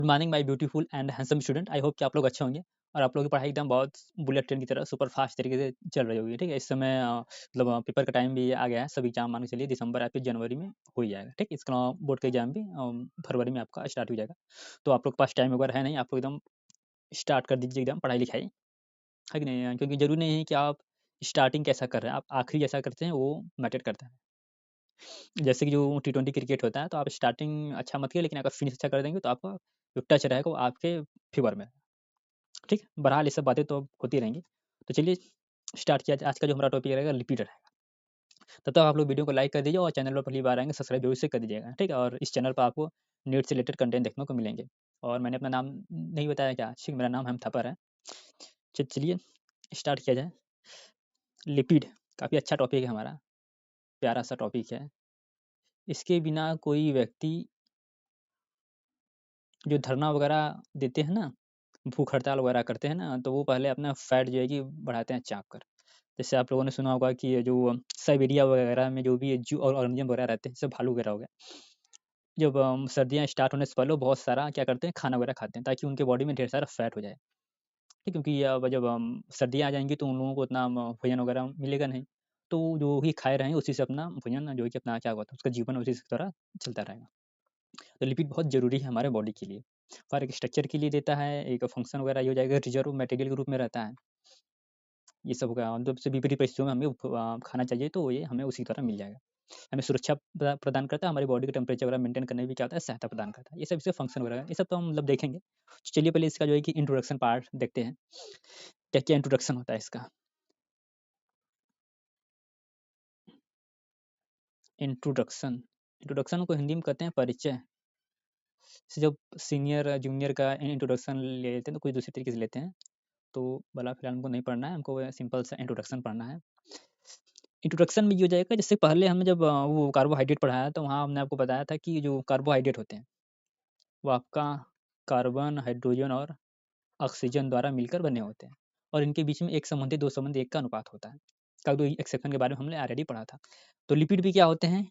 Good morning my beautiful and handsome student. I hope कि आप लोग अच्छे होंगे और आप लोगों की पढ़ाई एकदम बहुत बुलेट ट्रेन की तरह सुपर फास्ट तरीके से चल रही होगी। ठीक है, इस समय मतलब पेपर का टाइम भी आ गया है। सब एग्जाम मान के चलिए दिसंबर या फिर जनवरी में हो ही जाएगा। ठीक, इसका बोर्ड का एग्जाम भी फरवरी में आपका स्टार्ट हो जाएगा। तो आप लोग के पास टाइम वगैरह है नहीं, आप लोग एकदम स्टार्ट कर दीजिए एकदम पढ़ाई लिखाई, है कि नहीं? क्योंकि जरूरी नहीं है कि आप स्टार्टिंग कैसा कर रहे हैं, आप आखिरी जैसा करते हैं वो मैटर करता है। जैसे कि जो T20 क्रिकेट होता है, तो आप स्टार्टिंग अच्छा मत कीजिए, लेकिन अगर फिनिश अच्छा कर देंगे तो आपका जो टच रहेगा वो आपके फेवर में। ठीक, बहरहाल ये सब बातें तो होती रहेंगी। तो चलिए स्टार्ट किया जाए। आज का जो हमारा टॉपिक रहेगा रिपीट रहेगा। तब तक आप लोग वीडियो को लाइक कर दीजिए और चैनल पर पहली बार आएंगे सब्सक्राइब जरूर से कर दीजिएगा। ठीक है, और इस चैनल पर आपको नीट से रिलेटेड कंटेंट देखने को मिलेंगे। और मैंने अपना नाम नहीं बताया क्या? ठीक, मेरा नाम हम थपर है। चलिए स्टार्ट किया जाए। लिपिड काफ़ी अच्छा टॉपिक है हमारा, प्यारा सा टॉपिक है। इसके बिना कोई व्यक्ति जो धरना वगैरह देते हैं ना, भूख हड़ताल वगैरह करते हैं ना, तो वो पहले अपना फैट जो है कि बढ़ाते हैं चाप कर। जैसे आप लोगों ने सुना होगा कि ये जो साइबेरिया वगैरह में जो भी जू और ऑर्गेनिज्म वगैरह रहते हैं, जैसे भालू वगैरह हो गया, जब सर्दियाँ स्टार्ट होने से पहले वो बहुत सारा क्या करते हैं, खाना वगैरह खाते हैं ताकि उनके बॉडी में ढेर सारा फैट हो जाए। ठीक, क्योंकि अब जब सर्दियाँ आ जाएँगी तो उन लोगों को उतना भोजन वगैरह मिलेगा नहीं, तो जो भी खाए रहेंगे उसी से अपना भोजन जो है कि अपना क्या होता है, उसका जीवन उसी से तरह चलता रहेगा। तो लिपिड बहुत ज़रूरी है हमारे बॉडी के लिए, और एक स्ट्रक्चर के लिए देता है, एक फंक्शन वगैरह ये हो जाएगा, रिजर्व मटेरियल के रूप में रहता है। ये सब हो गया, मतलब से विपरीत परिस्थितियों में हमें खाना चाहिए तो ये हमें उसी तरह मिल जाएगा। हमें सुरक्षा प्रदान करता है, हमारी बॉडी का टेम्परेचर वगैरह मेंटेन करने में भी क्या होता है, सहायता प्रदान करता है। ये सब इससे फंक्शन वगैरह ये सब तो हम मतलब देखेंगे। चलिए पहले इसका जो है कि इंट्रोडक्शन पार्ट देखते हैं, क्या-क्या इंट्रोडक्शन होता है इसका। इंट्रोडक्शन, इंट्रोडक्शन को हिंदी में कहते हैं परिचय। जब सीनियर जूनियर का इंट्रोडक्शन ले लेते हैं तो कुछ दूसरी तरीके से लेते हैं, तो भला फिलहाल हमको नहीं पढ़ना है, हमको सिंपल सा इंट्रोडक्शन पढ़ना है। इंट्रोडक्शन में ये हो जाएगा, जैसे पहले हमने जब वो कार्बोहाइड्रेट पढ़ाया तो वहाँ हमने आपको बताया था कि जो कार्बोहाइड्रेट होते हैं वो आपका कार्बन, हाइड्रोजन और ऑक्सीजन द्वारा मिलकर बने होते हैं, और इनके बीच में एक संबंधी दो संबंधी एक का अनुपात होता है। कार्बो एक्सेप्शन के बारे में हमने ऑलरेडी पढ़ा था। तो लिपिड भी क्या होते हैं,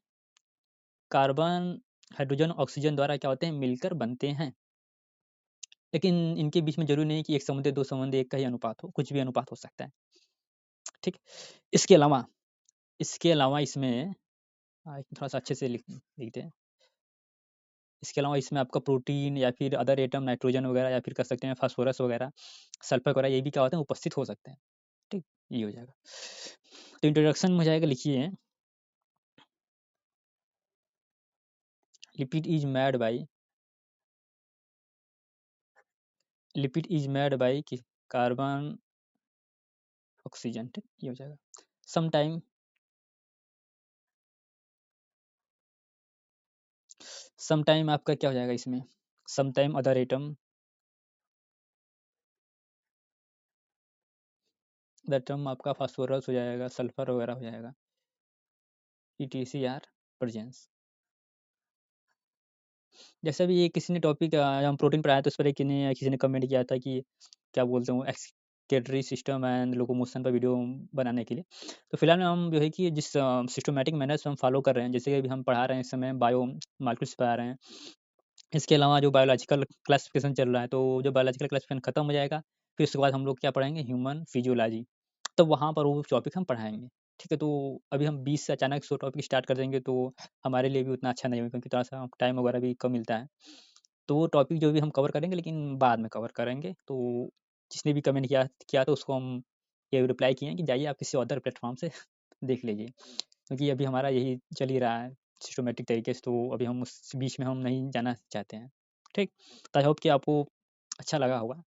कार्बन, हाइड्रोजन, ऑक्सीजन द्वारा क्या होते हैं, मिलकर बनते हैं। लेकिन इनके बीच में जरूरी नहीं कि एक संबंधी दो संबंधी एक का ही अनुपात हो, कुछ भी अनुपात हो सकता है। ठीक, इसके अलावा इसमें थोड़ा सा अच्छे से लिखते हैं। इसके अलावा इसमें आपका प्रोटीन या फिर अदर एटम, नाइट्रोजन वगैरह, या फिर कह सकते हैं फास्फोरस वगैरह, सल्फर वगैरह, ये भी क्या होते हैं, उपस्थित हो सकते हैं। ठीक, ये हो जाएगा। तो इंट्रोडक्शन में हो जाएगा, लिखिए lipid is made by carbon, oxygen. ठीक, ये हो जाएगा। सम टाइम आपका क्या हो जाएगा इसमें, सम टाइम अदर एटम आपका फास्फोरस हो जाएगा, सल्फर वगैरह हो जाएगा, ETC आर प्रेजेंस। जैसे भी ये किसी ने टॉपिक हम प्रोटीन पढ़ाया तो उस पर किसी ने कमेंट किया था कि क्या बोलते हैं, एक्सक्रीटरी सिस्टम एंड लोकोमोशन पर वीडियो बनाने के लिए। तो फिलहाल में हम जो है कि जिस सिस्टमेटिक मैनर से हम फॉलो कर रहे हैं, जैसे कि अभी हम पढ़ा रहे हैं इस समय बायो मालिक्यूल्स पढ़ा रहे हैं। इसके अलावा जो बायोलॉजिकल क्लासिफिकेशन चल रहा है, तो जो बायोलॉजिकल क्लासिफिकेशन खत्म हो जाएगा, फिर उसके बाद हम लोग क्या पढ़ाएंगे, ह्यूमन फिजियोलॉजी। तो वहाँ पर वो टॉपिक हम पढ़ाएंगे। ठीक है, तो अभी हम 20 से अचानक 100 टॉपिक स्टार्ट कर देंगे तो हमारे लिए भी उतना अच्छा नहीं होगा, क्योंकि थोड़ा सा टाइम वगैरह भी कम मिलता है। तो वो टॉपिक जो भी हम कवर करेंगे, लेकिन बाद में कवर करेंगे। तो जिसने भी कमेंट किया किया तो उसको हम ये रिप्लाई किए हैं कि जाइए आप किसी अदर प्लेटफॉर्म से देख लीजिए, क्योंकि अभी हमारा यही चल ही रहा है सिस्टमेटिक तरीके से, तो अभी हम उस बीच में हम नहीं जाना चाहते हैं। ठीक, तो आई होप कि आपको अच्छा लगा होगा,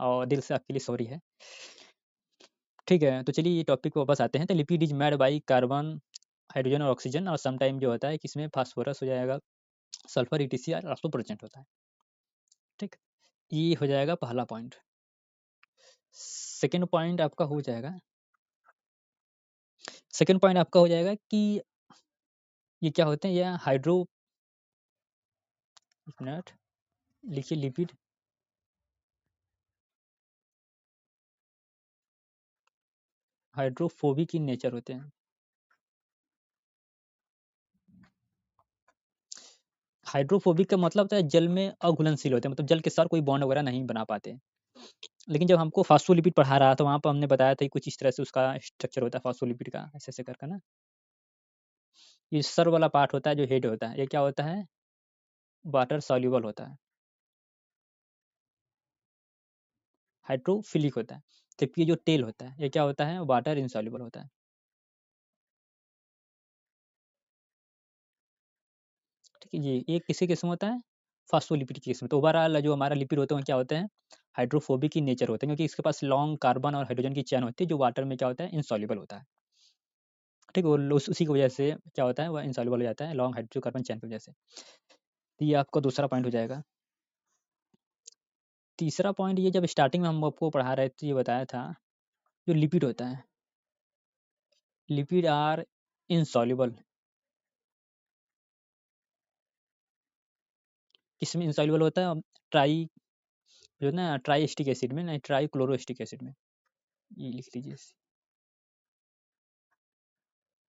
और दिल से आपके लिए सॉरी है। ठीक है, तो चलिए ये टॉपिक पे वापस आते हैं। तो lipid is made by carbon, hydrogen और ऑक्सीजन, और सम टाइम जो होता है कि इसमें फास्फोरस हो जाएगा, सल्फर, ETC और ऑल्सो प्रेजेंट होता है। ठीक, ये हो जाएगा पहला पॉइंट। सेकंड पॉइंट आपका हो जाएगा, कि ये क्या होते हैं, ये मिनट लिखिए, लिपिड हाइड्रोफोबिक इन नेचर होते हैं। हाइड्रोफोबिक का मतलब होता है जल में अघुलनशील होते हैं, मतलब जल के साथ कोई बॉन्ड वगैरह नहीं बना पाते। लेकिन जब हमको फॉस्फोलिपिड पढ़ा रहा था, वहाँ पे हमने बताया था कि कुछ इस तरह से उसका स्ट्रक्चर होता है फॉस्फोलिपिड का, ऐसे-ऐसे करके ना। ये सर वाला पार्ट होता है जो हेड होता है, ये क्या होता है? वाटर सॉल्युबल होता है, हाइड्रोफिलिक होता है। जबकि ये जो टेल होता है, ये क्या होता है? वाटर इनसॉल्युबल होता है। ठीक है, ये किसकी किस्म होता है? फॉस्फोलिपिड की किस्म। तो ओवरऑल जो हमारा लिपिड होते हैं, वो क्या होते हैं? हाइड्रोफोबिक इन नेचर होते हैं, क्योंकि इसके पास लॉन्ग कार्बन और हाइड्रोजन की चेन होती है, जो वाटर में क्या होता है? इनसॉल्युबल होता है। ठीक है, वो उसी की वजह से क्या होता है? वह इनसॉल्युबल हो जाता है लॉन्ग हाइड्रोकार्बन चेन की वजह से। तो ये आपका दूसरा पॉइंट हो जाएगा। तीसरा पॉइंट ये, जब स्टार्टिंग में हम आपको पढ़ा रहे थे, ये बताया था, जो लिपिड होता है, लिपिड आर इनसॉल्युबल। किसमें इनसॉल्युबल होता है? ट्राई, जो है ना, ट्राई एस्टिक एसिड में, नहीं ट्राई क्लोरोएस्टिक एसिड में। ये लिख लीजिए।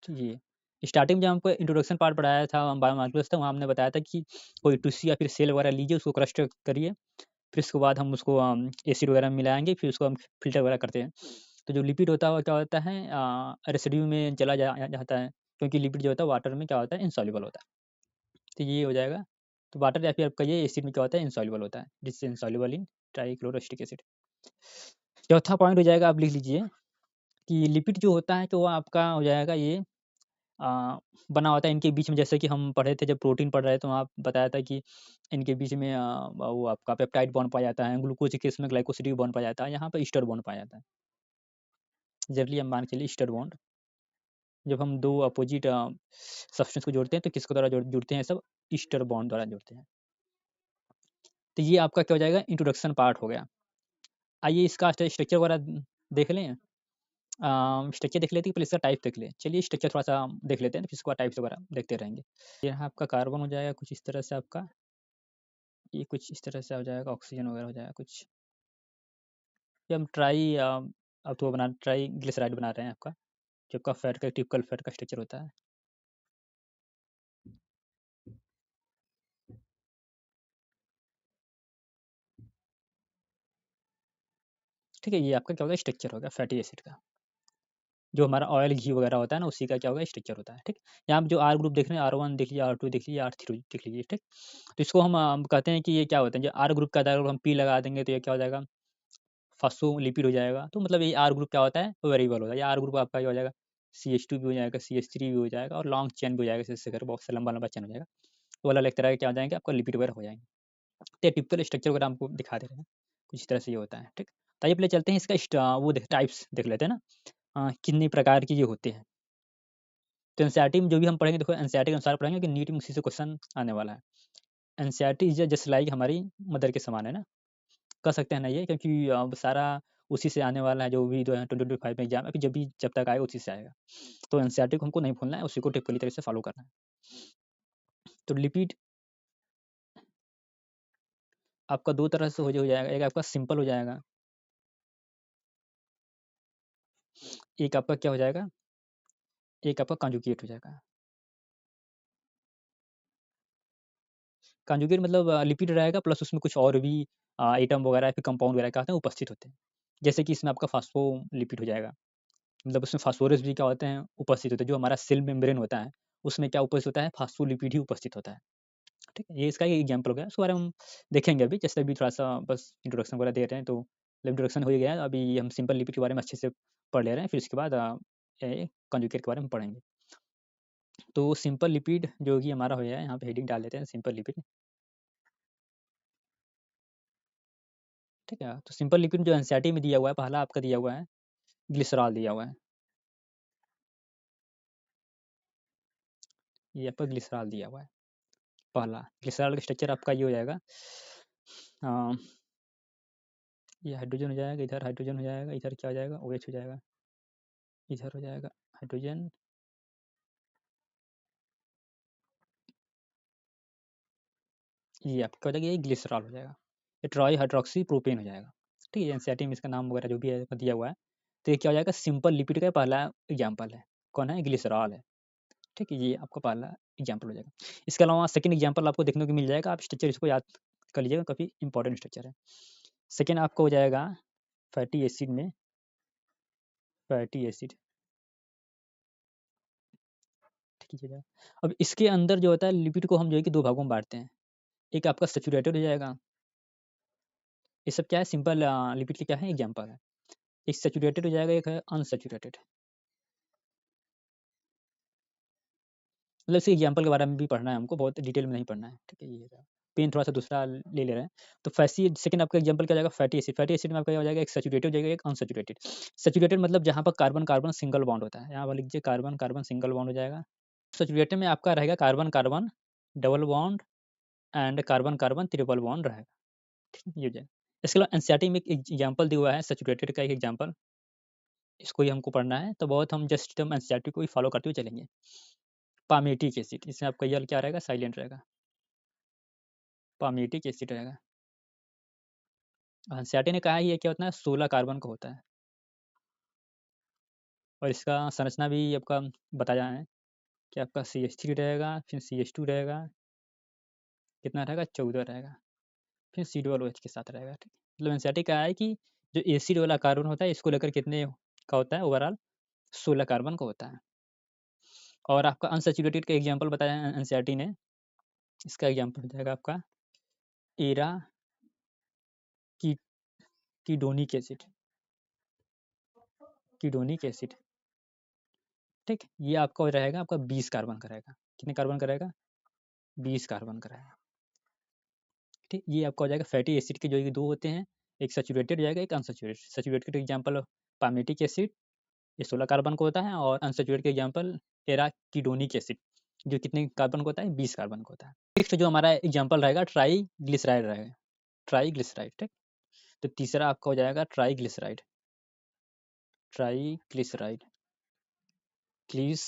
जी। स्टार्टिंग में जब हमको इंट्रोडक्शन पार्ट पढ़ाया था, बायोमॉलिक्यूल्स था, वहाँ हमने बताया था कि कोई टिश्यू या फिर सेल वगैरह लीजिए, उसको क्रस्ट करिए, फिर उसके बाद हम उसको एसिड वगैरह मिलाएँगे, फिर उसको हम फ़िल्टर वगैरह करते हैं। तो जो लिपिड होता है, वो क्या होता है? रेसिड्यू में चला जाता है, क्योंकि लिपिड जो होता है वाटर में क्या होता है? इनसॉल्युबल होता है। तो ये हो जाएगा। तो वाटर या फिर आप कहिए एसिड में क्या होता है? इनसॉल्युबल होता है, जिससे इनसॉल्युबल इन ट्राइक्लोरोएस्टिक एसिड। चौथा पॉइंट हो जाएगा, आप लिख लीजिए कि लिपिड जो होता है, तो वो आपका हो जाएगा ये अ, बना होता है इनके बीच में, जैसे कि हम पढ़े थे जब प्रोटीन पढ़ रहे थे, वहाँ बताया था कि इनके बीच में वो आपका पेप्टाइड बॉन्ड पाया जाता है, ग्लूकोज के केस में ग्लाइकोसिडिक बॉन्ड पाया जाता है, यहाँ पे ईस्टर बॉन्ड पाया जाता है। जनरली हम मान के चलिए ईस्टर बॉन्ड, जब हम दो अपोजिट सब्सटेंस को जोड़ते हैं, तो किसके द्वारा जुड़ते हैं? सब ईस्टर बॉन्ड द्वारा जुड़ते हैं। तो ये आपका क्या हो जाएगा? इंट्रोडक्शन पार्ट हो गया। आइए इसका स्ट्रक्चर वगैरह देख लें। स्ट्रक्चर देख लेते हैं, पहले इसका टाइप देख लें। चलिए स्ट्रक्चर थोड़ा-सा देख लेते हैं, फिर उसके बाद टाइप्स वगैरह देखते रहेंगे। यहाँ आपका कार्बन हो जाएगा कुछ इस तरह से आपका, ये कुछ इस तरह से हो जाएगा, ऑक्सीजन वगैरह हो जाएगा कुछ। ये हम अब तो बना ट्राइग्लिसराइड बना रहे हैं आपका, जो आपका फैट का टिपिकल फैट का स्ट्रक्चर होता है। ठीक है, ये आपका क्या होगा? स्ट्रक्चर होगा फैटी एसिड का। जो हमारा ऑयल, घी वगैरह होता है ना, उसी का क्या होगा? स्ट्रक्चर होता है, ठीक? यहाँ पे जो आर ग्रुप देख रहे हैं, R1 देख लीजिए, R2 देख लीजिए, R3 देख लीजिए, ठीक? तो इसको हम कहते हैं कि ये क्या होता है, जो आर ग्रुप का अगर हम पी लगा देंगे, तो ये क्या हो जाएगा? फॉस्फोलिपिड हो जाएगा। तो मतलब ये आर ग्रुप क्या होता है? वेरिएबल होता है। ये आर ग्रुप आपका ये हो जाएगा, CH2 भी हो जाएगा, CH3 भी हो जाएगा, और लॉन्ग चेन भी हो जाएगा, जैसे करके बहुत सा लंबा-लंबा चेन हो जाएगा। तो अलग-अलग तरह के क्या हो जाएँगे? आपका लिपिड वगैरह हो जाएँगे। तो ये टिपिकल स्ट्रक्चर वगैरह हमको दिखा दे रहे हैं। कुछ इस तरह से ये होता है, ठीक? तो आइए पहले चलते हैं इसका वो टाइप्स देख लेते हैं ना, कितने प्रकार की ये होते हैं। तो एनसीईआरटी में जो भी हम पढ़ेंगे, देखो एनसीईआरटी के अनुसार पढ़ेंगे कि नीट में उसी से क्वेश्चन आने वाला है। एनसीईआरटी इज़ जस्ट लाइक हमारी मदर के समान है ना, कह सकते हैं ना ये, क्योंकि सारा उसी से आने वाला है, जो भी जो है 2025 में एग्जाम, अभी जब तक आएगा उसी से आएगा। तो एनसीईआरटी को हमको नहीं भूलना है, उसी को टिपिकली तरह से फॉलो करना है। तो लिपिड आपका 2 तरह से हो जाएगा, एक आपका सिंपल हो जाएगा, एक आपका क्या हो जाएगा? एक आपका कंजुगेट हो जाएगा। कंजुगेट मतलब लिपिड रहेगा प्लस उसमें कुछ और भी एटम वगैरह या फिर कंपाउंड वगैरह क्या होते हैं, उपस्थित होते हैं। जैसे कि इसमें आपका फॉस्फोलिपिड हो जाएगा, मतलब उसमें फास्फोरस भी क्या होते हैं? उपस्थित होते हैं। जो हमारा सेल मेम्ब्रेन होता है, उसमें क्या उपस्थित होता है? फास्फोलिपिड ही उपस्थित होता है। ठीक है? ये इसका ही एग्जाम्पल हो गया, उसके बारे में हम देखेंगे अभी, जैसे अभी थोड़ा-सा बस इंट्रोडक्शन वगैरह दे रहे हैं, तो इंट्रोडक्शन हो ही गया है, अभी हम सिंपल लिपिड के बारे में अच्छे से पढ़ ले रहे हैं, फिर उसके बाद कंजुगेट के बारे में पढ़ेंगे। तो सिंपल लिपिड जो कि हमारा हो गया है, यहाँ पे हेडिंग डाल देते हैं सिंपल लिपिड, ठीक है? तो सिंपल लिपिड जो एनसीईआरटी में दिया हुआ है, पहला आपका दिया हुआ है, ग्लिसरॉल दिया हुआ है। ये आपका ग्लिसरॉल दिया हुआ है, पहला। ग्लिसरॉल का स्ट्रक्चर आपका ये हो जाएगा, अ, ये हाइड्रोजन हो जाएगा, इधर हाइड्रोजन हो जाएगा, इधर क्या हो जाएगा? OH हो जाएगा, इधर हो जाएगा हाइड्रोजन, ये आपका हो जाएगा, ये ग्लिसरॉल हो जाएगा। ये ट्राई हाइड्रोक्सी प्रोपेन हो जाएगा। ठीक है? एनसीईआरटी में इसका नाम वगैरह जो भी है दिया हुआ है। तो ये क्या हो जाएगा? सिंपल लिपिड का पहला एग्जाम्पल है। कौन है? ग्लिसरॉल है। ठीक है? ये आपका पहला एग्जाम्पल हो जाएगा। इसके अलावा सेकंड एग्जाम्पल आपको देखने को मिल जाएगा, आप स्ट्रक्चर इसको याद कर लीजिएगा, काफ़ी इंपॉर्टेंट स्ट्रक्चर है। सेकंड आपका हो जाएगा फैटी एसिड में फैटी एसिड, ठीक है। अब इसके अंदर जो होता है लिपिड को हम जो है कि 2 भागों में बाँटते हैं। एक आपका सैचुरेटेड हो जाएगा, ये सब क्या है सिंपल लिपिड के क्या है एग्जाम्पल है। एक सैचुरेटेड हो जाएगा, एक है अनसैचुरेटेड। मतलब इसी एग्जाम्पल के बारे में भी पढ़ना है हमको, बहुत डिटेल में नहीं पढ़ना है, ठीक है। ये पेन थोड़ा सा दूसरा ले ले रहे हैं। तो फैसी सेकंड आपका एग्जाम्पल क्या हो जाएगा फैटी एसिड। फैटी एसिड में आपका क्या हो जाएगा, एक सैचुरेटेड हो जाएगा, एक अनसैचुरेटेड। सैचुरेटेड मतलब जहाँ पर कार्बन कार्बन सिंगल बॉन्ड होता है, यहाँ पर लिखिए कार्बन कार्बन सिंगल बॉन्ड हो जाएगा। सैचुरेटेड में आपका रहेगा carbon carbon double bond and carbon carbon triple bond रहेगा, ठीक है, ये हो जाएगा। इसके अलावा एनसीईआरटी में एक एग्जाम्पल दिया हुआ है सैचुरेटेड का, एक एग्जाम्पल, इसको ही हमको पढ़ना है, तो बहुत हम जस्ट हम एनसीईआरटी को ही फॉलो करते हुए चलेंगे। पामेटिक एसिड, इसमें आपका यल क्या रहेगा, साइलेंट रहेगा, पामेटिक एसिड रहेगा। एनसीईआरटी ने कहा है ये क्या होता है, 16 कार्बन का होता है, और इसका संरचना भी आपका बताया है कि आपका CH3 रहेगा, फिर CH2 रहेगा, कितना रहेगा 14 रहेगा, फिर C डबल OH के साथ रहेगा, ठीक। मतलब एनसीईआरटी कहा है कि जो एसिड वाला कार्बन होता है इसको लेकर कितने का होता है, ओवरऑल 16 कार्बन का होता है। और आपका अनसैचुरेटेड का एग्जाम्पल बताया है एनसीईआरटी ने, इसका एग्जाम्पल हो जाएगा आपका एरा की कीटोनिक एसिड, कीटोनिक एसिड, ठीक। ये आपका रहेगा आपका 20 कार्बन का रहेगा, कितने कार्बन का रहेगा, 20 कार्बन का रहेगा, ठीक। ये आपका हो जाएगा फैटी एसिड के जो ये 2 होते हैं, एक सैचुरेटेड हो जाएगा, एक unsaturated. Saturated example palmitic acid, ये 16 कार्बन का होता है, और अनसैचुरेटेड के एग्जाम्पल एराकीडोनिक एसिड, जो कितने कार्बन का होता है, 20 कार्बन का होता है। नेक्स्ट जो हमारा एग्जाम्पल रहेगा ट्राईग्लिसराइड रहेगा, ट्राईग्लिसराइड, ठीक। तो तीसरा आपका हो जाएगा ट्राईग्लिसराइड, ट्राईग्लिसराइड, ग्लिस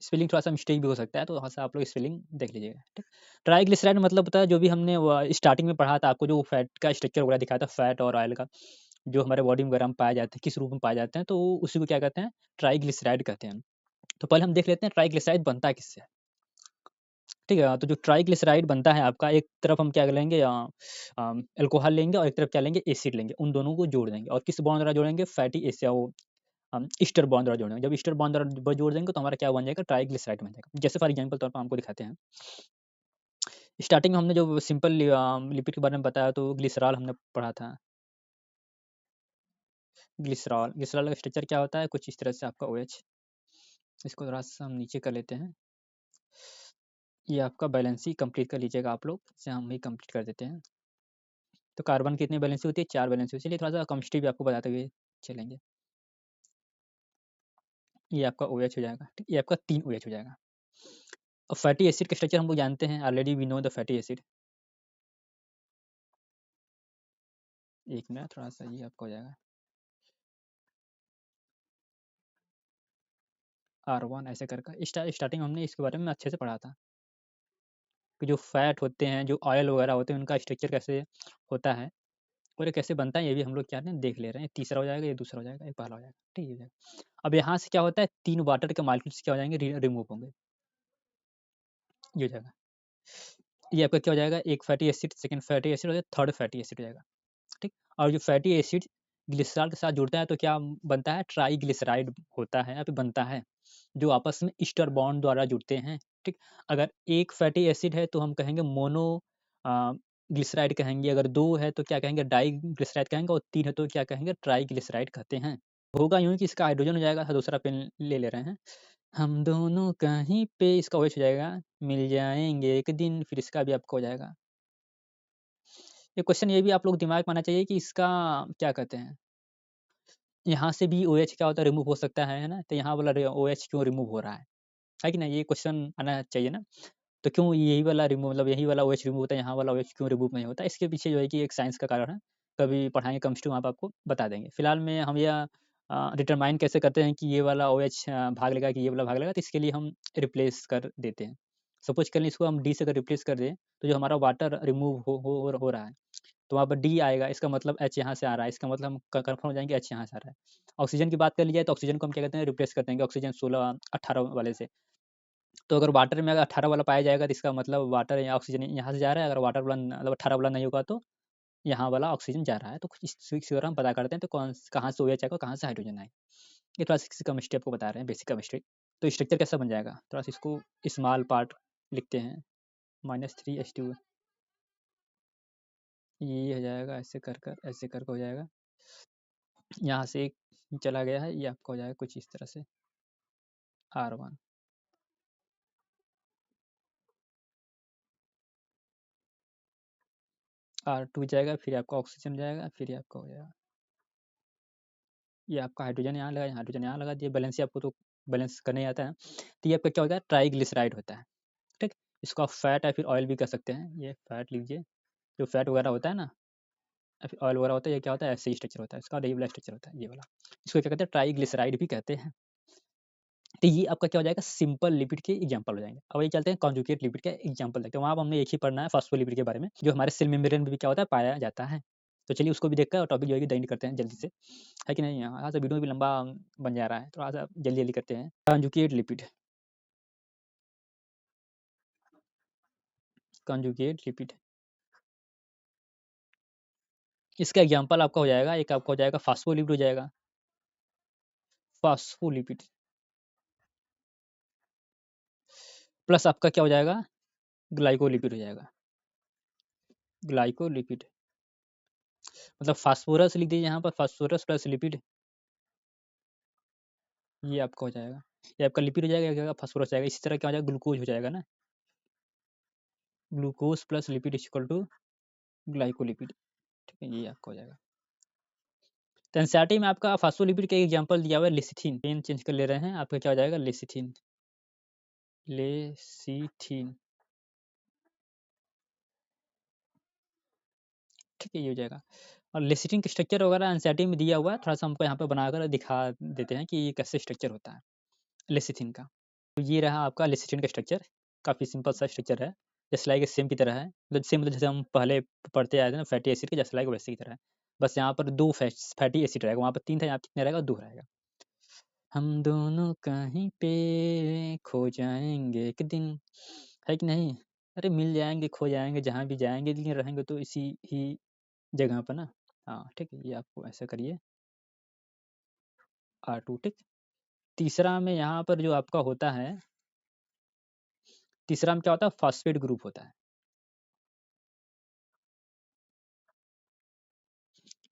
स्पेलिंग थोड़ा सा मिस्टेक भी हो सकता है, तो वहाँ से आप लोग स्पेलिंग देख लीजिएगा, ठीक। ट्राईग्लिसराइड मतलब होता है जो भी हमने स्टार्टिंग में पढ़ा था आपको, जो फैट का स्ट्रक्चर वगैरह दिखाया था, फैट और ऑयल का, जो हमारे बॉडी वगैरह में पाए जाते हैं, किस रूप में पाए जाते हैं, तो उसी को क्या कहते हैं, ट्राईग्लिसराइड कहते हैं। तो पहले हम देख लेते हैं ट्राईग्लिसराइड बनता किससे है, ठीक है। तो जो ट्राईग्लिसराइड बनता है आपका, एक तरफ हम क्या लेंगे, अल्कोहल लेंगे, और एक तरफ क्या लेंगे, एसिड लेंगे, उन दोनों को जोड़ देंगे, और किस बॉन्ड द्वारा जोड़ेंगे, फैटी एसिड, वो हम ईस्टर बॉन्ड द्वारा जोड़ेंगे। जब ईस्टर बॉन्ड द्वारा जोड़ देंगे तो हमारा क्या बन जाएगा, ट्राईग्लिसराइड बन जाएगा। जैसे फॉर एग्जांपल तौर पर हमको दिखाते हैं, स्टार्टिंग में हमने जो सिंपल लिपिड के बारे में बताया, तो ग्लिसरॉल हमने पढ़ा था। ग्लिसरॉल, ग्लिसरॉल का स्ट्रक्चर क्या होता है, कुछ इस तरह से आपका OH, इसको थोड़ा सा हम नीचे कर लेते हैं। ये आपका बैलेंसी कंप्लीट कर लीजिएगा आप लोग, इसे हम ही कंप्लीट कर देते हैं। तो कार्बन कितनी बैलेंसी होती है, 4 बैलेंसी होती है। चलिए थोड़ा सा केमिस्ट्री भी आपको बताते हुए चलेंगे। ये आपका OH हो जाएगा, ठीक। ये आपका 3 OH हो जाएगा। और फैटी एसिड का स्ट्रक्चर हम लोग जानते हैं, already we know the fatty acid. एक मिनट, थोड़ा सा ये आपका हो जाएगा R1 ऐसे करके। स्टार्टिंग हमने इसके बारे में अच्छे से पढ़ा था कि जो फैट होते हैं, जो ऑयल वगैरह होते हैं, उनका स्ट्रक्चर कैसे होता है और ये कैसे बनता है, ये भी हम लोग क्या है देख ले रहे हैं। तीसरा हो जाएगा, ये दूसरा हो जाएगा, ये पहला हो जाएगा, ठीक है। अब यहाँ से क्या होता है, 3 वाटर के मॉलिक्यूल्स क्या हो जाएंगे, रिमूव होंगे, ये हो जाएगा। ये आपका क्या हो जाएगा, एक fatty acid, second fatty acid हो जाएगा, थर्ड फैटी एसिड हो जाएगा, ठीक। और जो फैटी एसिड ग्लिसरॉल के साथ जुड़ता है तो क्या बनता है, ट्राईग्लिसराइड होता है, या फिर बनता है, जो आपस में ईस्टर बॉन्ड द्वारा जुड़ते हैं, ठीक। अगर एक फैटी एसिड है तो हम कहेंगे मोनो ग्लिसराइड कहेंगे, अगर 2 है तो क्या कहेंगे, डाई ग्लिसराइड कहेंगे, और 3 है तो क्या कहेंगे, ट्राईग्लिसराइड कहते हैं। होगा यूँ कि इसका हाइड्रोजन हो जाएगा, दूसरा पेन ले रहे हैं हम दोनों, कहीं पे इसका OH हो जाएगा, मिल जाएंगे एक दिन, फिर इसका भी आपका हो जाएगा। ये क्वेश्चन ये भी आप लोग दिमाग में आना चाहिए कि इसका क्या कहते हैं, यहाँ से भी OH क्या होता है, रिमूव हो सकता है ना, तो यहाँ वाला OH क्यों रिमूव हो रहा है कि नहीं, ये क्वेश्चन आना चाहिए ना। तो क्यों यही वाला रिमूव, मतलब यही वाला OH रिमूव होता है, यहाँ वाला OH क्यों रिमूव नहीं होता, इसके पीछे जो है कि एक साइंस का कारण है, कभी पढ़ाएंगे केमिस्ट्री वहाँ पे आपको बता देंगे। फिलहाल में हम यह डिटरमाइन कैसे करते हैं कि ये वाला OH भाग लेगा कि ये वाला भाग लेगा, तो इसके लिए हम रिप्लेस कर देते हैं। सपोज कर लें इसको हम डी से अगर रिप्लेस कर दें, तो जो हमारा वाटर रिमूव हो रहा है, तो वहाँ पर डी आएगा, इसका मतलब H यहाँ से आ रहा है, इसका मतलब हम कन्फर्म हो जाएंगे H यहाँ से आ रहा है। ऑक्सीजन की बात कर ली जाए तो ऑक्सीजन को हम क्या कहते हैं, रिप्लेस करते हैं ऑक्सीजन 16 18 वाले से, तो अगर वाटर में अगर 18 वाला पाया जाएगा तो इसका मतलब वाटर या ऑक्सीजन यहाँ से जा रहा है, अगर वाटर वाला मतलब 18 वाला नहीं होगा तो यहाँ वाला ऑक्सीजन जा रहा है। तो इस तरह हम पता करते हैं तो कहाँ से OH आएगा, कहाँ से हाइड्रोजन आएगा। ये थोड़ा सा केमिस्ट्री आपको बता रहे हैं, बेसिक केमिस्ट्री। तो स्ट्रक्चर कैसा बन जाएगा, थोड़ा सा इसको स्मॉल पार्ट लिखते हैं, -3H2 ये हो जाएगा, ऐसे कर कर ऐसे करके हो जाएगा। यहाँ से एक चला गया है, ये आपका हो जाएगा कुछ इस तरह से R1। R2 जाएगा, फिर आपका ऑक्सीजन जाएगा, फिर ये आपका हो जाएगा, ये आपका हाइड्रोजन यहाँ लगा, हाइड्रोजन यहाँ लगा दिया। बैलेंस आपको तो बैलेंस करने आता है। तो ये आपका क्या होता है, ट्राइग्लिसराइड होता है। ठीक, इसको आप फैट या फिर ऑयल भी कह सकते हैं। ये फैट लीजिए, जो फैट वगैरह होता है ना या फिर ऑयल वगैरह होता है, ये क्या होता है, ऐसे ही स्ट्रक्चर होता है इसका, ये वाला स्ट्रक्चर होता है, ये वाला। इसको क्या कहते हैं, ट्राइग्लिसराइड भी कहते हैं। तो ये आपका क्या हो जाएगा, सिंपल लिपिड के एग्जांपल हो जाएंगे। अब ये चलते हैं कॉन्जुगेट लिपिड के एग्जांपल देखते हैं। वहाँ हमने एक ही पढ़ना है फॉस्फोलिपिड के बारे में, जो हमारे सेल मेम्ब्रेन में भी क्या होता है, पाया जाता है। तो चलिए उसको भी देखकर टॉपिक जो है एंड करते हैं जल्दी से, है कि नहीं। यहाँ से वीडियो भी लंबा बन जा रहा है, थोड़ा सा जल्दी जल्दी करते हैं। कॉन्जुगेट लिपिड, कॉन्जुगेट लिपिड, इसका एग्जांपल आपका हो जाएगा, एक आपका हो जाएगा फॉस्फोलिपिड हो जाएगा, फॉस्फोलिपिड प्लस आपका क्या हो जाएगा, ग्लाइकोलिपिड हो जाएगा, ग्लाइकोलिपिड। मतलब फास्फोरस लिख दीजिए यहाँ पर, फास्फोरस प्लस लिपिड, ये आपका हो जाएगा। ये आपका लिपिड हो जाएगा, क्या फास्फोरस जाएगा। इसी तरह क्या हो जाएगा, ग्लूकोज हो जाएगा ना, glucose plus lipid equal to glycolipid. ठीक है, ये आपका हो जाएगा। तो एनसीईआरटी में आपका फास्फोलिपिड का एग्जांपल दिया हुआ है लिसिथिन। पेन चेंज कर ले रहे हैं, आपका क्या हो जाएगा, लिसिथिन, लेसिथिन। ठीक है, ये हो जाएगा। और लेसिथिन का स्ट्रक्चर वगैरह एनसीईआरटी में दिया हुआ है, थोड़ा सा हमको यहाँ पे बनाकर दिखा देते हैं कि ये कैसे स्ट्रक्चर होता है लेसिथिन का। तो ये रहा आपका लेसिथिन का स्ट्रक्चर, काफ़ी सिंपल सा स्ट्रक्चर है, जैसे लाइक सेम की तरह है। मतलब सेम मतलब जैसे हम पहले पढ़ते आए थे ना फैटी एसिड के, जैसे लाइक वैसे की तरह है। बस यहाँ पर 2 फैटी एसिड रहेगा, वहाँ पर 3 था, यहाँ कितने रहेगा, 2 रहेगा। हम दोनों कहीं पे खो जाएँगे एक दिन, है कि नहीं? अरे मिल जाएँगे, खो जाएँगे, जहाँ भी जाएँगे लेकिन रहेंगे तो इसी ही जगह पर ना। हाँ, ठीक है, ये आपको ऐसा करिए R2 ठीक। तीसरा में यहाँ पर जो आपका होता है, तीसरा में क्या होता है, फॉस्फेट ग्रुप होता है।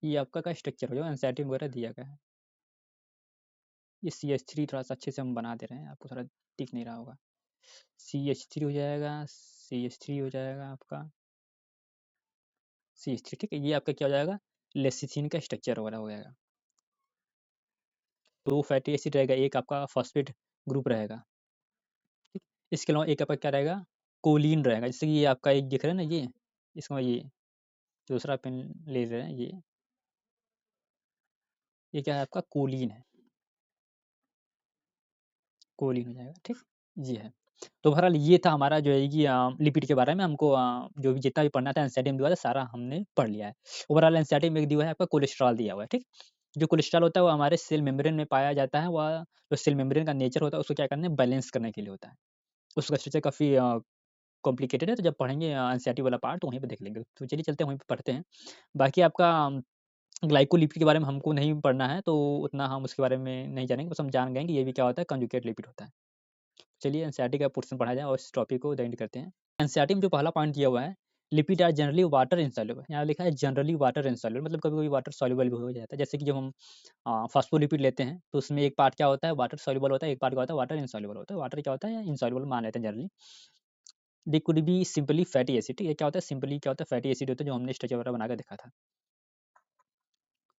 ये आपका का स्ट्रक्चर हो जाएगा, एनसीईआरटी वगैरह दिया गया है। ये CH3 थोड़ा-सा अच्छे से हम बना दे रहे हैं, आपको थोड़ा दिख नहीं रहा होगा। CH3 हो जाएगा, CH3 हो जाएगा आपका, CH3 ठीक है। ये आपका क्या हो जाएगा, लेसिथिन का स्ट्रक्चर वगैरह हो जाएगा। 2 फैटी एसिड रहेगा, एक आपका फॉस्फेट ग्रुप रहेगा, ठीक। इसके अलावा एक आपका क्या रहेगा, कोलिन रहेगा। जैसे कि ये आपका एक दिख रहा है ना, ये इसमें ये दूसरा पेन ले रहे हैं, ये क्या है आपका, कोलिन है, कोलिन हो जाएगा, ठीक। ये है। तो बहरहाल ये था हमारा जो है कि लिपिड के बारे में हमको जो भी जितना भी पढ़ना था एनसीईआरटी में दिया था सारा हमने पढ़ लिया है। ओवरऑल एनसीईआरटी में एक दिया है आपका कोलेस्ट्रॉल दिया हुआ है, ठीक। जो कोलेस्ट्रॉल होता है वो हमारे सेल मेम्ब्रेन में पाया जाता है, वह जो सेल मेम्ब्रेन का नेचर होता है उसको क्या करना है, बैलेंस करने के लिए होता है। उसका स्ट्रक्चर काफ़ी कॉम्प्लिकेटेड है, तो जब पढ़ेंगे एनसीईआरटी वाला पार्ट तो वहीं पे देख लेंगे। तो चलिए चलते हैं वहीं पे पढ़ते हैं। बाकी आपका ग्लाइकोलिपिड के बारे में हमको नहीं पढ़ना है, तो उतना हम उसके बारे में नहीं जानेंगे, बस हम जान गए हैं कि ये भी क्या होता है, कंजुगेट लिपिड होता है। चलिए एनसीईआरटी का पोर्शन पढ़ा जाए और इस टॉपिक को एंड करते हैं। एनसीईआरटी में जो पहला पॉइंट दिया हुआ है, lipid are generally water insoluble, यहाँ लिखा है जनरली वाटर इनसॉल्युबल, मतलब कभी-कभी वाटर सॉल्युबल भी हो जाता है। जैसे कि जब हम फॉस्फोलिपिड लेते हैं तो उसमें एक पार्ट क्या होता है, वाटर सॉल्युबल होता है, एक पार्ट क्या होता है, वाटर इनसॉल्युबल होता है। वाटर क्या होता है, इनसॉल्युबल मान लेते हैं generally. They could be simply fatty acid, ये क्या होता है, सिंपली क्या होता है, फैटी एसिड होता है, जो हमने स्ट्रक्चर वगैरह बनाकर देखा था,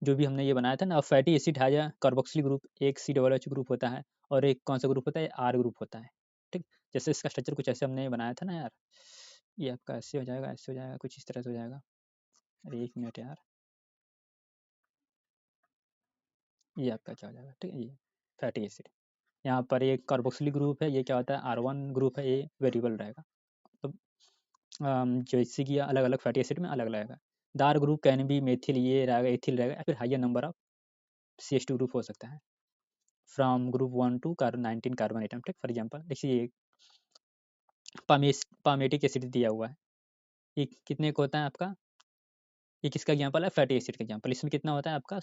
जो भी हमने ये बनाया था ना। फैटी एसिड है या कार्बोक्सिल ग्रुप, एक COOH ग्रुप होता है और एक कौन सा ग्रुप होता है, R ग्रुप होता है, ठीक। जैसे इसका स्ट्रक्चर कुछ ऐसे हमने बनाया था ना यार, ये आपका ऐसे हो जाएगा, ऐसे हो जाएगा, कुछ इस तरह से हो जाएगा। अरे 1 मिनट यार, ये आपका क्या हो जाएगा, ठीक है, ये फैटी एसिड। यहाँ पर एक कार्बोक्सिलिक ग्रुप है, ये क्या होता है, R1 ग्रुप है, ये वेरिएबल रहेगा। तो जैसे कि अलग-अलग फैटी एसिड में अलग-अलग है। Dark group can be methyl, ये रहेगा, एथिल रहेगा, या फिर higher number of CH2 group हो सकता है। From group 1 to carbon 19 carbon atom, ठीक। फॉर एग्जांपल देखिए पामेटिक एसिड दिया हुआ है। ये कितने का होता है आपका? ये किसका एग्जांपल है? फैटी एसिड का एग्जांपल। इसमें कितना होता है आपका?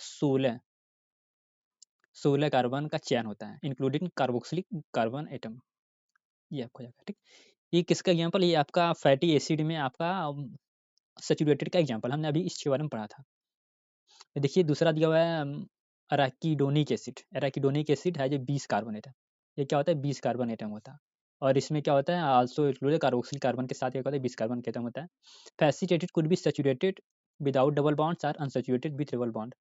16 कार्बन का चेन होता है, इंक्लूडिंग कार्बोक्सिलिक कार्बन एटम। ये आपको हो जाएगा, ठीक। ये किसका एग्जांपल? ये आपका फैटी एसिड में आपका सैचुरेटेड का एग्जांपल। हमने अभी इसके बारे में पढ़ा था। देखिए दूसरा दिया हुआ है अराकिडोनिक एसिड। अराकिडोनिक एसिड है जो 20 कार्बन एटम। ये क्या होता है? 20 कार्बन एटम होता है। और इसमें क्या होता है? आल्सो इंक्लूडेड कार्बोक्सिल कार्बन के साथ क्या होता है? 20 कार्बन के एटम होता है। Facilitated could be saturated without double bonds और अनसैचुरेटेड विद डबल बॉन्ड।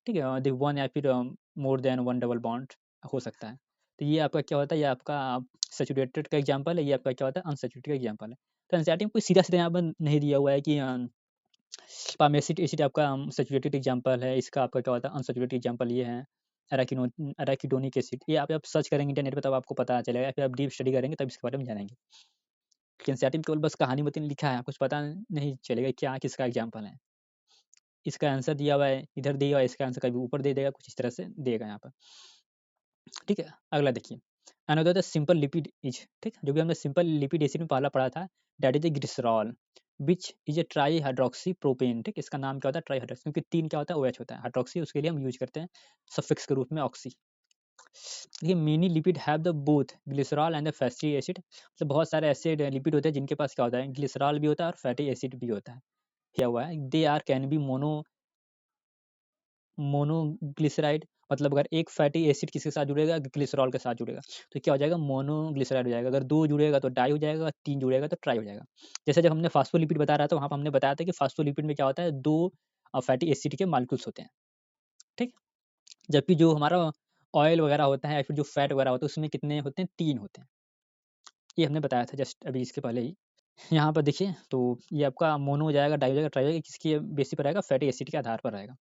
ठीक है, द वन या फिर more than one double bond हो सकता है। तो ये आपका क्या होता है? ये आपका सैचुरेटेड का एग्जांपल है। ये आपका क्या होता है? अनसैचुरेटेड का एग्जांपल है। तो एनसीईआरटी में कोई सीधा-सीधा यहाँ पर नहीं दिया हुआ है कि पामेसिट एसिड आपका सैचुरेटेड एग्जांपल है, इसका आपका क्या होता है? अनसैचुरेटेड एग्जांपल ये है। अराकिनो अराकिडोनिक एसिड, ये आप सर्च करेंगे इंटरनेट पे तब आपको पता चलेगा, या फिर आप डीप स्टडी करेंगे तब इसके बारे में जानेंगे। एनसीईआरटी में केवल बस कहानी बतन लिखा है, कुछ पता नहीं चलेगा क्या किसका एग्जांपल है। इसका आंसर दिया हुआ है, इधर दिया हुआ है, इसका आंसर कभी ऊपर दे देगा, कुछ इस तरह से देगा यहाँ पर। ठीक है, अगला देखिए। Another the simple lipid is, ठीक, जो भी हमने सिंपल लिपिड एसिड में पहला पढ़ा था, that is a glycerol which is a try hydroxy propane. ठीक, इसका नाम क्या होता है? ट्राई हाइड्रोक्सी, क्योंकि 3 क्या होता है? OH होता है। हाइड्रोक्सी उसके लिए हम यूज करते हैं सफिक्स के रूप में ऑक्सी। देखिए many lipid have the both glycerol and the fatty acid. मतलब बहुत सारे एसिड लिपिड होते हैं जिनके पास क्या होता है? ग्लिसरॉल भी होता है और फैटी एसिड भी होता है। क्या हुआ है? They are can be monoglyceride. मतलब अगर एक फैटी एसिड किसके साथ जुड़ेगा? ग्लिसरॉल के साथ जुड़ेगा तो क्या हो जाएगा? मोनोग्लिसराइड हो जाएगा। अगर 2 जुड़ेगा तो डाई हो जाएगा, 3 जुड़ेगा तो ट्राई हो जाएगा। जैसे जब हमने फास्फोलिपिड बता रहा था, वहाँ पे हमने बताया था कि फास्फोलिपिड में क्या होता है? 2 फैटी एसिड के मॉलिक्यूल्स होते हैं, ठीक? जबकि जो हमारा ऑयल वगैरह होता है या फिर जो फैट वगैरह होता है उसमें कितने होते हैं? 3 होते हैं। ये हमने बताया था जस्ट अभी इसके पहले ही। यहाँ पर देखिए तो ये आपका मोनो हो जाएगा, डाई हो जाएगा, ट्राई हो जाएगा, किसके बेसिस पर रहेगा? फैटी एसिड के आधार पर रहेगा।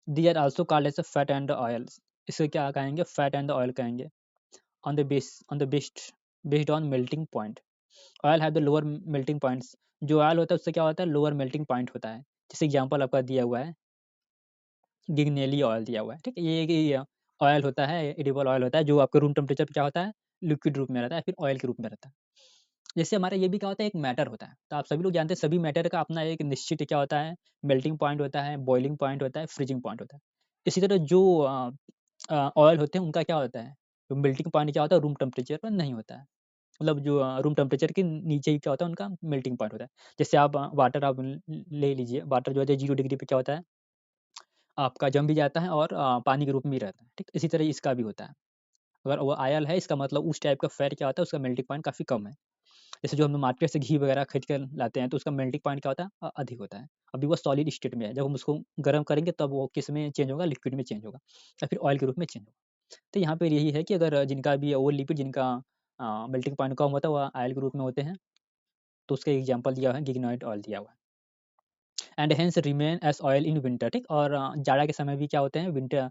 They are also called as a fat and oils. इसे क्या कहेंगे? फैट एंड ऑयल कहेंगे। On the based on melting point. Oil have the lower melting points. जो ऑयल होता है उससे क्या होता है? लोअर मेल्टिंग पॉइंट होता है। जैसे एग्जांपल आपका दिया हुआ है, गिगनेली ऑयल दिया हुआ है, ठीक है? ये कि ऑयल होता है, एडिबल ऑयल होता है जो आपके रूम टेम्परेचर पे क्या होता है? लिक्विड रूप में रहता है, फिर ऑयल के रूप में रहता है। जैसे हमारा ये भी क्या होता है? एक मैटर होता है। तो आप सभी लोग जानते हैं सभी मैटर का अपना एक निश्चित क्या होता है? मेल्टिंग पॉइंट होता है, बॉइलिंग पॉइंट होता है, फ्रीजिंग पॉइंट होता है। इसी तरह जो ऑयल होते हैं उनका क्या होता है? तो मेल्टिंग पॉइंट क्या होता है? रूम टेम्परेचर पर नहीं होता है। मतलब जो रूम टेम्परेचर के नीचे ही क्या होता है? उनका मेल्टिंग पॉइंट होता है। जैसे आप वाटर आप ले लीजिए, वाटर जो है 0 डिग्री पे क्या होता है? आपका जम भी जाता है और पानी के रूप में भी रहता है, ठीक? इसी तरह इसका भी होता है। अगर वो ऑयल है इसका मतलब उस टाइप का फैट क्या होता है? उसका मेल्टिंग पॉइंट काफ़ी कम है। जैसे जो हम मार्केट से घी वगैरह खरीद कर लाते हैं तो उसका मेल्टिंग पॉइंट क्या होता है? अधिक होता है। अभी वो सॉलिड स्टेट में है, जब हम उसको गर्म करेंगे तब वो किस में चेंज होगा? लिक्विड में चेंज होगा या फिर ऑयल के रूप में चेंज होगा। तो यहाँ पे यही है कि अगर जिनका भी वो लिपिड जिनका मेल्टिंग पॉइंट कम होता है वो ऑयल के रूप में होते हैं, तो उसका एग्जांपल दिया हुआ है, गिगनॉइड ऑयल दिया हुआ है। And hence remain as oil in winter, ठीक? और जाड़ा के समय भी क्या होते हैं? विंटर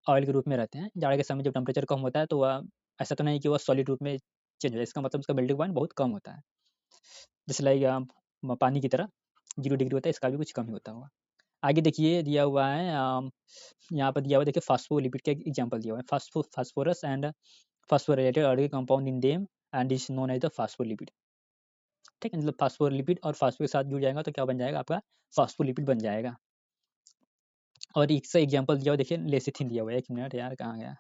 ऑयल के रूप में रहते हैं। जाड़ा के समय जब टेम्परेचर कम होता है तो वह ऐसा तो नहीं कि वह सॉलिड रूप में चेंज हो जाए, इसका मतलब उसका मेल्टिंग पॉइंट बहुत कम होता है। जैसे लाइक पानी की तरह 0 डिग्री होता है, इसका भी कुछ कम ही होता होगा। आगे देखिए दिया हुआ है यहाँ पर दिया हुआ है, देखिए फास्फोलिपिड का एग्जांपल दिया हुआ है। Phosphorus and phosphorylated organic compound in them and is known as the phospholipid, ठीक है? मतलब फास्फोलिपिड और फास्फो के साथ जुड़ जाएगा तो क्या बन जाएगा? आपका फास्फोलिपिड बन जाएगा। और इसका एग्जांपल दिया हुआ देखिए, लेसिथिन दिया हुआ है। 1 मिनट यार, कहाँ गया?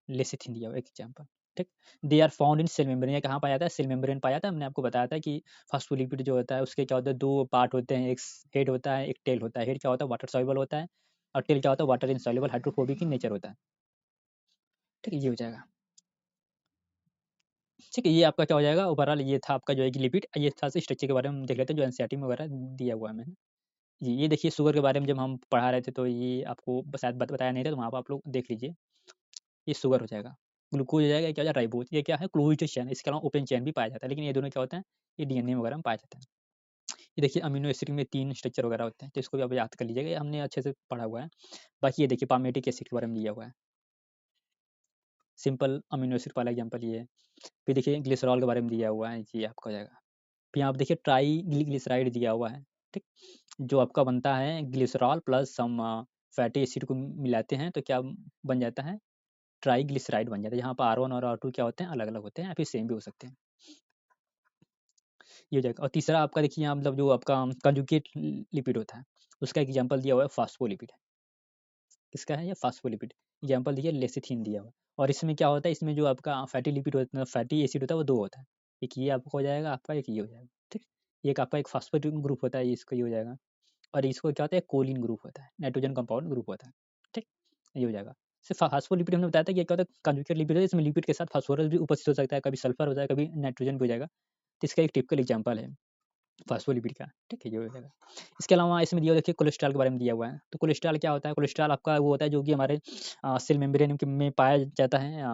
लेसिथिन दिया हुआ है एक एग्जांपल, ठीक? They are found in cell membrane. ये कहाँ पाया जाता है? सेल मेम्ब्रेन पाया जाता है। हमने आपको बताया था कि फास्फोलिपिड जो होता है उसके क्या होता है? 2 पार्ट होते हैं, एक हेड होता है, एक टेल होता है। हेड क्या होता है? वाटर सॉल्युबल होता है और टेल क्या होता है? Water insoluble hydrophobic in nature होता है, ठीक है? ये हो जाएगा, ठीक है? ये आपका क्या हो जाएगा? ओवरऑल ये था आपका जो है कि लिपिड। ये था स्ट्रक्चर के बारे में हम देख लेते हैं जो एनसीईआरटी में वगैरह दिया हुआ है मैंने। जी, ये देखिए शुगर के बारे में जब हम पढ़ा रहे थे तो ये आपको शायद बताया नहीं था, तो वहाँ पे आप लोग देख लीजिए। ये शुगर हो जाएगा, ग्लूकोज़ हो जाएगा, ये क्या हो जाएगा? राइबोज़। ये क्या है? Closed chain. इसके अलावा ओपन चेन भी पाया जाता है, लेकिन ये दोनों क्या होते हैं? ये डीएनए वगैरह में पाया जाता है। ये देखिए अमीनो एसिड में 3 स्ट्रक्चर वगैरह होते हैं, तो इसको भी आप याद कर लीजिएगा, ये हमने अच्छे से पढ़ा हुआ है। बाकी ये देखिए पामेटिक एसिड के बारे में दिया हुआ है। सिंपल अमीनो एसिड वाला एग्जांपल ये है। फिर देखिए ग्लिसरॉल के बारे में दिया हुआ है, ये आपका हो जाएगा। फिर यहाँ पे देखिए ट्राइग्लिसराइड दिया हुआ है, ठीक? जो आपका बनता है ग्लिसरॉल प्लस सम फैटी एसिड को मिलाते हैं तो क्या बन जाता है? ट्राइग्लिसराइड बन जाता है। यहाँ पर R1 और R2 क्या होते हैं? अलग-अलग होते हैं या फिर सेम भी हो सकते हैं। ये हो जाएगा। और तीसरा आपका देखिए यहाँ मतलब जो आपका कंजुगेट लिपिड होता है, उसका एग्जांपल दिया हुआ है फास्फोलिपिड। किसका है ये? फास्फोलिपिड। एग्जांपल देखिए लेसिथिन दिया हुआ है। और इसमें क्या होता है, इसमें जो आपका फैटी लिपिड होता है, फैटी एसिड होता है, वो 2 होता है। एक ये आपका हो जाएगा आपका, एक ये हो जाएगा, ठीक? एक आपका एक फॉस्फेट ग्रुप होता है, ये इसका ये हो जाएगा। और इसको क्या होता है, कोलिन ग्रुप होता है, नाइट्रोजन कंपाउंड ग्रुप होता है, ठीक? ये हो जाएगा। सिर्फ फास्फोलिपिड हमने बताया था कि ये क्या होता है, कंजुगेट लिपिड है, इसमें लिपिड के साथ फास्फोरस भी उपस्थित हो सकता है, कभी सल्फर हो जाएगा, कभी नाइट्रोजन भी हो जाएगा। तो इसका एक टिपिकल एग्जांपल है फास्फोलिपिड का, ठीक है? ये हो जाएगा। इसके अलावा इसमें दिया हुआ देखिए कोलेस्ट्रॉल के बारे में दिया हुआ है। तो कोलेस्ट्रॉल क्या होता है? कोलेस्ट्रॉल आपका वो होता है जो कि हमारे सेल मेम्ब्रेन में पाया जाता है,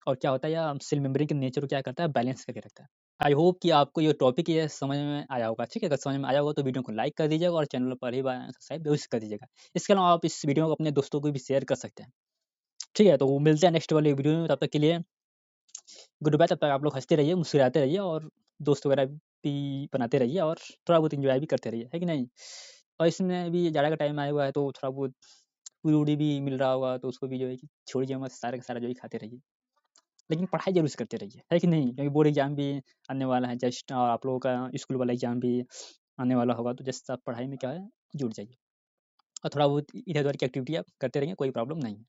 और क्या होता है, या सेल मेम्ब्रेन के नेचर को क्या करता है, बैलेंस करके रखता है। आई होप कि आपको ये टॉपिक ये समझ में आया होगा, ठीक है? अगर समझ में आया होगा तो वीडियो को लाइक कर दीजिएगा और चैनल पर पहली बार सब्सक्राइब जरूर कर दीजिएगा। इसके अलावा आप इस वीडियो को अपने दोस्तों को भी शेयर कर सकते हैं, ठीक है? तो मिलते हैं नेक्स्ट वाले वीडियो में, तब तक के लिए गुड बाय। तब तक आप लोग हँसते रहिए, मुस्कुराते रहिए और दोस्त वगैरह भी बनाते रहिए और थोड़ा बहुत एन्जॉय भी करते रहिए, है कि नहीं? और इसमें भी जाड़ा का टाइम आया हुआ है तो थोड़ा बहुत पूड़ी-वूड़ी भी मिल रहा होगा तो उसको भी जो है कि छोड़िए मत, सारा का सारा जो है खाते रहिए। लेकिन पढ़ाई ज़रूर से करते रहिए, है कि नहीं? क्योंकि बोर्ड एग्ज़ाम भी आने वाला है जस्ट, और आप लोगों का स्कूल वाला एग्ज़ाम भी आने वाला होगा, तो जस्ट आप पढ़ाई में क्या है, जुट जाइए और थोड़ा बहुत इधर-उधर की एक्टिविटी आप करते रहिए, कोई प्रॉब्लम नहीं है।